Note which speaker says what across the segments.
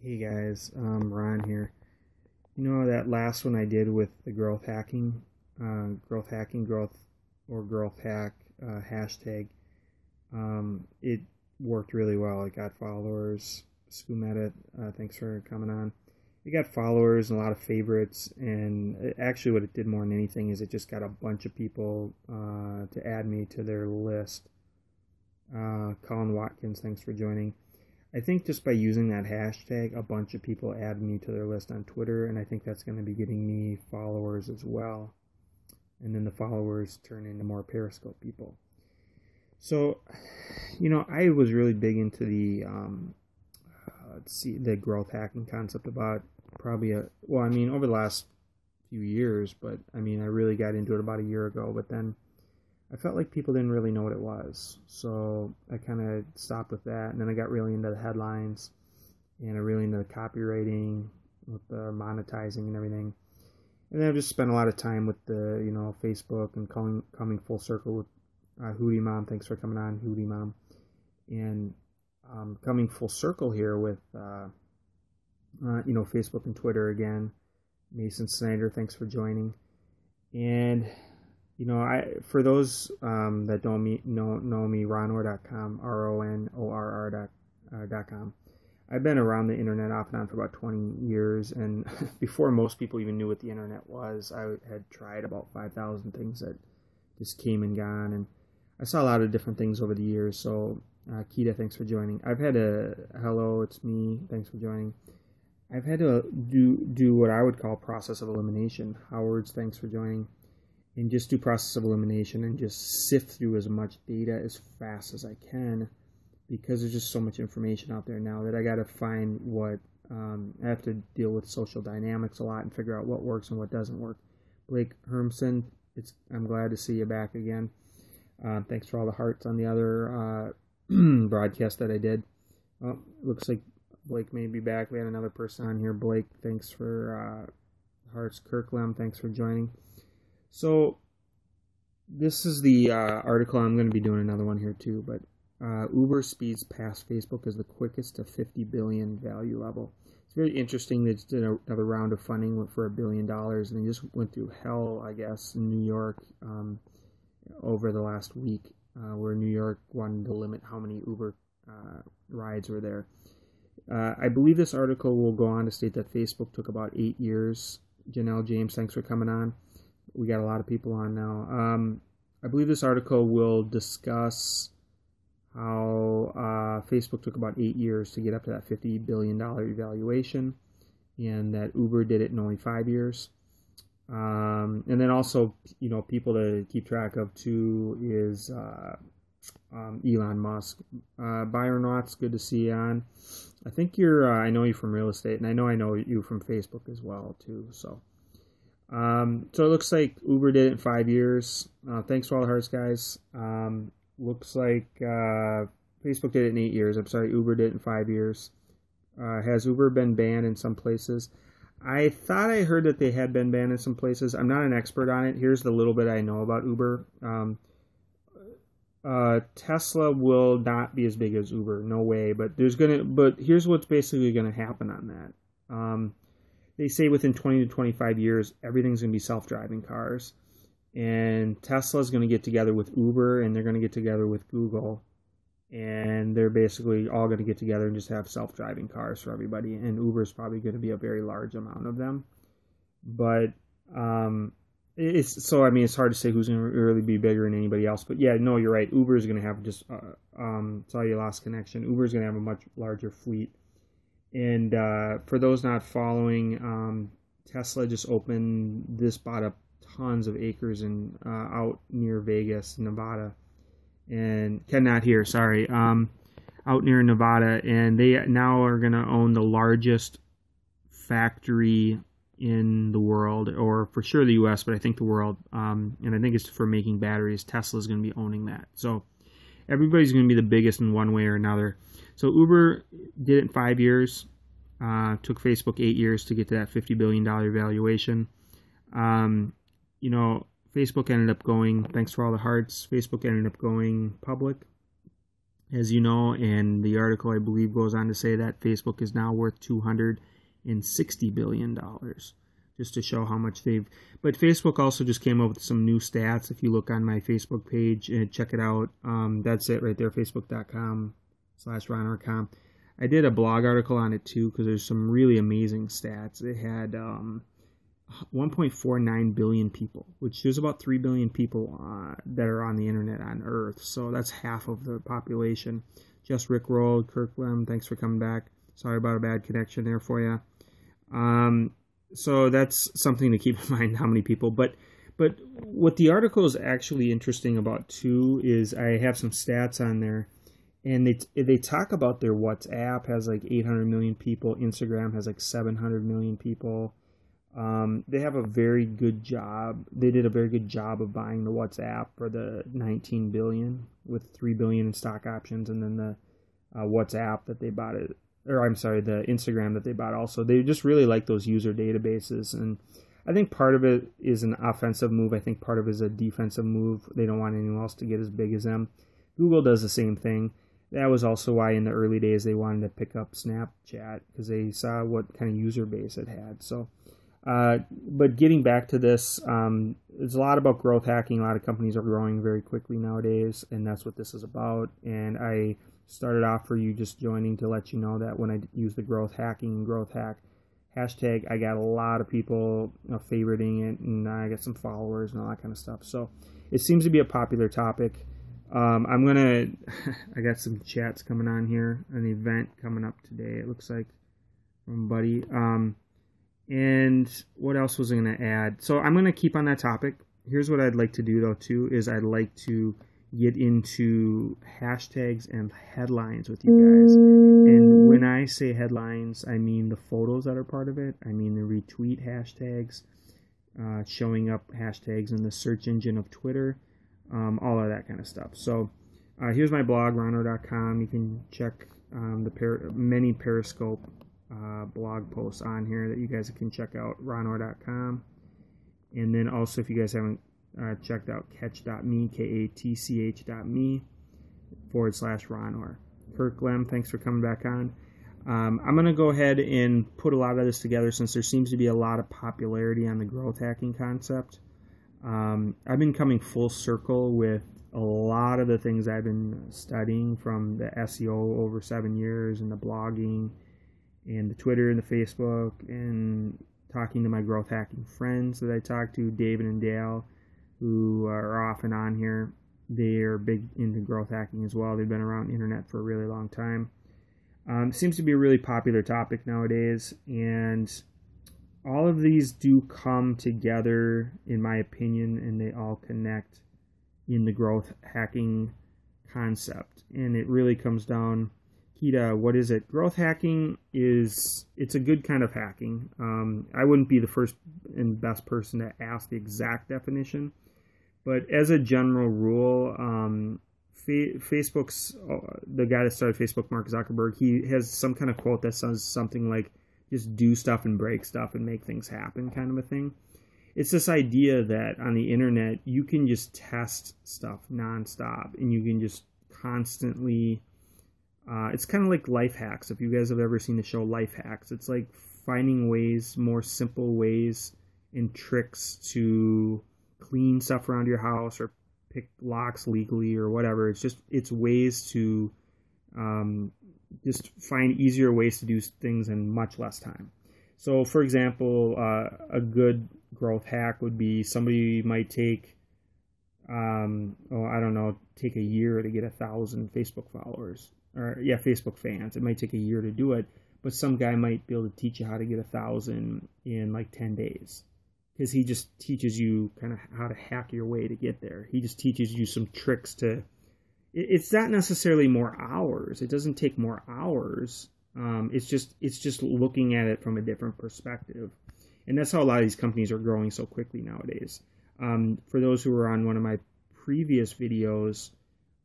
Speaker 1: Hey guys, Ron here. You know that last one I did with the growth hacking, growth hack hashtag. It worked really well. It got followers. Scumet, thanks for coming on. It got followers and a lot of favorites, and actually, what it did more than anything is it just got a bunch of people to add me to their list. Colin Watkins, thanks for joining. I think just by using that hashtag, a bunch of people add me to their list on Twitter, and I think that's going to be getting me followers as well. And then the followers turn into more Periscope people. So, I was really big into the the growth hacking concept about over the last few years, but I really got into it about a year ago, but then I felt like people didn't really know what it was, so I kind of stopped with that, and then I got really into the headlines, and I really into the copywriting, with the monetizing and everything, and then I've just spent a lot of time with the, Facebook and coming full circle with Hootie Mom. Thanks for coming on, Hootie Mom, and coming full circle here with, Facebook and Twitter again. Mason Snyder, thanks for joining, and for those that don't know me, Ronor.com, RONORR.com. I've been around the internet off and on for about 20 years, and before most people even knew what the internet was, I had tried about 5,000 things that just came and gone, and I saw a lot of different things over the years. So, Keita, thanks for joining. Hello, it's me, thanks for joining. I've had to do what I would call process of elimination. Howard's, thanks for joining. And just do process of elimination and just sift through as much data as fast as I can, because there's just so much information out there now that I got to find what I have to deal with social dynamics a lot and figure out what works and what doesn't work. Blake Hermson, I'm glad to see you back again. Thanks for all the hearts on the other broadcast that I did. Well, looks like Blake may be back. We had another person on here. Blake, thanks for hearts. Kirklam, thanks for joining. So this is the article. I'm going to be doing another one here too, but Uber speeds past Facebook as the quickest to 50 billion value level. It's very interesting. They just did another round of funding for $1 billion, and they just went through hell, I guess, in New York over the last week, where New York wanted to limit how many Uber rides were there. I believe this article will go on to state that Facebook took about 8 years. Janelle James, thanks for coming on. We got a lot of people on now. I believe this article will discuss how Facebook took about 8 years to get up to that $50 billion evaluation, and that Uber did it in only 5 years. And then also, people to keep track of too is Elon Musk. Byron Watts, good to see you on. I think I know you from real estate, and I know you from Facebook as well too. So it looks like Uber did it in 5 years. Thanks for all the hearts, guys. Looks like Facebook did it in 8 years. I'm sorry, Uber did it in 5 years. Has Uber been banned in some places? I thought I heard that they had been banned in some places. I'm not an expert on it. Here's the little bit I know about Uber. Tesla will not be as big as Uber, no way. But here's what's basically gonna happen on that. They say within 20 to 25 years, everything's going to be self-driving cars. And Tesla's going to get together with Uber, and they're going to get together with Google. And they're basically all going to get together and just have self-driving cars for everybody. And Uber's probably going to be a very large amount of them. But it's hard to say who's going to really be bigger than anybody else. But yeah, no, you're right. Uber is going to have sorry, you lost connection. Uber is going to have a much larger fleet. And for those not following, Tesla just bought up tons of acres out near Vegas, Nevada, and out near Nevada, and they now are going to own the largest factory in the world, or for sure the U.S., but I think the world, and I think it's for making batteries. Tesla's going to be owning that, so everybody's going to be the biggest in one way or another. So Uber did it in 5 years. Took Facebook 8 years to get to that $50 billion valuation. Facebook ended up going, thanks for all the hearts, Facebook ended up going public. as you know, and the article, I believe, goes on to say that Facebook is now worth $260 billion, just to show how much they've... But Facebook also just came up with some new stats. If you look on my Facebook page and check it out, that's it right there, facebook.com/RonOrCom. I did a blog article on it too, because there's some really amazing stats. It had 1.49 billion people, which there's about 3 billion people that are on the internet on Earth. So that's half of the population. Just Rickrolled, Kirkland, thanks for coming back. Sorry about a bad connection there for you. So that's something to keep in mind, how many people. But what the article is actually interesting about too is I have some stats on there. And they talk about their WhatsApp has like 800 million people. Instagram has like 700 million people. They have a very good job. They did a very good job of buying the WhatsApp for the 19 billion with 3 billion in stock options, and then the WhatsApp that they bought it, or I'm sorry, the Instagram that they bought also. They just really like those user databases, and I think part of it is an offensive move. I think part of it is a defensive move. They don't want anyone else to get as big as them. Google does the same thing. That was also why in the early days they wanted to pick up Snapchat, because they saw what kind of user base it had. So, but getting back to this, there's a lot about growth hacking. A lot of companies are growing very quickly nowadays, and that's what this is about. And I started off for you just joining to let you know that when I use the growth hacking and growth hack hashtag, I got a lot of people favoriting it, and I got some followers and all that kind of stuff. So it seems to be a popular topic. I got some chats coming on here, an event coming up today, it looks like, from a buddy. And what else was I going to add? So I'm going to keep on that topic. Here's what I'd like to do, though, too, is I'd like to get into hashtags and headlines with you guys. And when I say headlines, I mean the photos that are part of it. I mean the retweet hashtags, showing up hashtags in the search engine of Twitter. All of that kind of stuff. So here's my blog, ronor.com. You can check the many Periscope blog posts on here that you guys can check out, ronor.com. And then also, if you guys haven't checked out catch.me, katch.me/Ronor. Kirk Lem, thanks for coming back on. I'm going to go ahead and put a lot of this together, since there seems to be a lot of popularity on the growth hacking concept. I've been coming full circle with a lot of the things I've been studying, from the SEO over 7 years, and the blogging, and the Twitter and the Facebook, and talking to my growth hacking friends that I talk to, David and Dale, who are off and on here. They are big into growth hacking as well. They've been around the internet for a really long time. It seems to be a really popular topic nowadays, and all of these do come together, in my opinion, and they all connect in the growth hacking concept. And it really comes down, Kita, what is it? Growth hacking it's a good kind of hacking. I wouldn't be the first and best person to ask the exact definition, but as a general rule, Facebook's, the guy that started Facebook, Mark Zuckerberg, he has some kind of quote that says something like, just do stuff and break stuff and make things happen, kind of a thing. It's this idea that on the internet, you can just test stuff nonstop, and you can just constantly, it's kind of like life hacks. If you guys have ever seen the show Life Hacks, it's like finding ways, more simple ways and tricks to clean stuff around your house, or pick locks legally, or whatever. It's ways to just find easier ways to do things in much less time. So, for example, a good growth hack would be, somebody might take, take a year to get 1,000 Facebook followers, or Facebook fans. It might take a year to do it, but some guy might be able to teach you how to get 1,000 in like 10 days. Because he just teaches you kind of how to hack your way to get there. He just teaches you some tricks to... It's not necessarily more hours. It doesn't take more hours. It's just looking at it from a different perspective. And that's how a lot of these companies are growing so quickly nowadays. For those who were on one of my previous videos,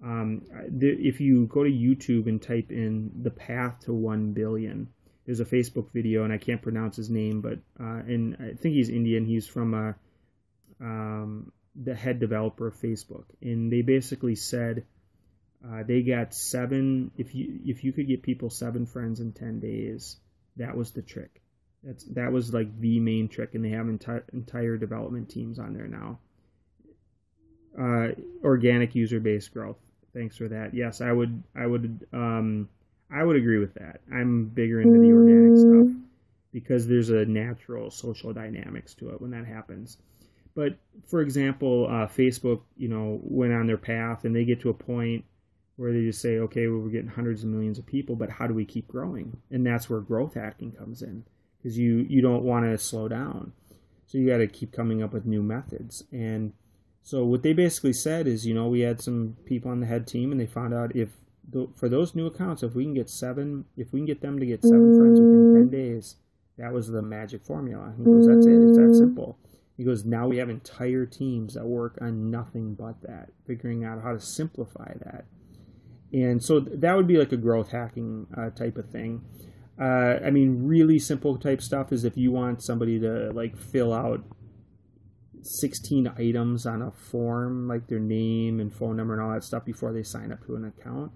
Speaker 1: if you go to YouTube and type in the path to 1 billion, there's a Facebook video, and I can't pronounce his name, but and I think he's Indian. He's from the head developer of Facebook, and they basically said They got 7. If you could get people 7 friends in 10 days, that was the trick. That was like the main trick, and they have entire development teams on there now. Organic user-based growth. Thanks for that. Yes, I would agree with that. I'm bigger into the organic stuff because there's a natural social dynamics to it when that happens. But for example, Facebook, went on their path, and they get to a point where they just say, okay, well, we're getting hundreds of millions of people, but how do we keep growing? And that's where growth hacking comes in, because you don't want to slow down. So you got to keep coming up with new methods. And so what they basically said is, we had some people on the head team, and they found out for those new accounts, if we can get them to get 7 friends within 10 days, that was the magic formula. He goes, that's it. It's that simple. He goes, now we have entire teams that work on nothing but that, figuring out how to simplify that. And so that would be like a growth hacking type of thing. Really simple type stuff is if you want somebody to like fill out 16 items on a form, like their name and phone number and all that stuff before they sign up to an account,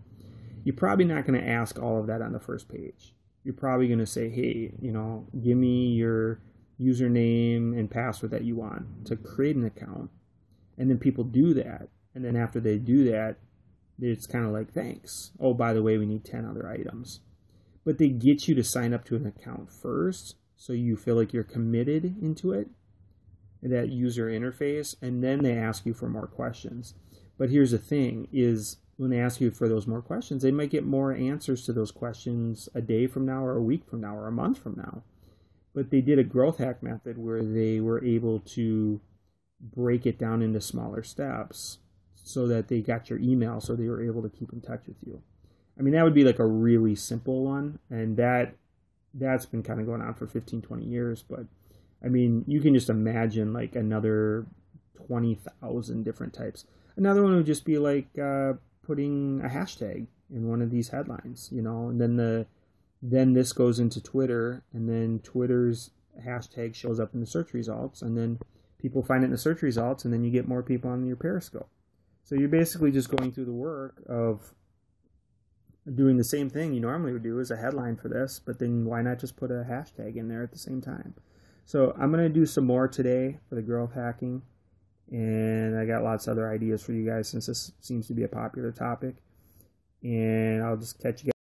Speaker 1: you're probably not going to ask all of that on the first page. You're probably going to say, hey, give me your username and password that you want to create an account. And then people do that. And then after they do that, it's kind of like, thanks. Oh, by the way, we need 10 other items. But they get you to sign up to an account first, so you feel like you're committed into it, that user interface, and then they ask you for more questions. But here's the thing, is when they ask you for those more questions, they might get more answers to those questions a day from now or a week from now or a month from now. But they did a growth hack method where they were able to break it down into smaller steps so that they got your email, so they were able to keep in touch with you. That would be like a really simple one, and that's been kind of going on for 15, 20 years. But you can just imagine like another 20,000 different types. Another one would just be like putting a hashtag in one of these headlines, and then this goes into Twitter, and then Twitter's hashtag shows up in the search results, and then people find it in the search results, and then you get more people on your Periscope. So you're basically just going through the work of doing the same thing you normally would do as a headline for this, but then why not just put a hashtag in there at the same time? So I'm going to do some more today for the growth hacking, and I got lots of other ideas for you guys since this seems to be a popular topic, and I'll just catch you guys.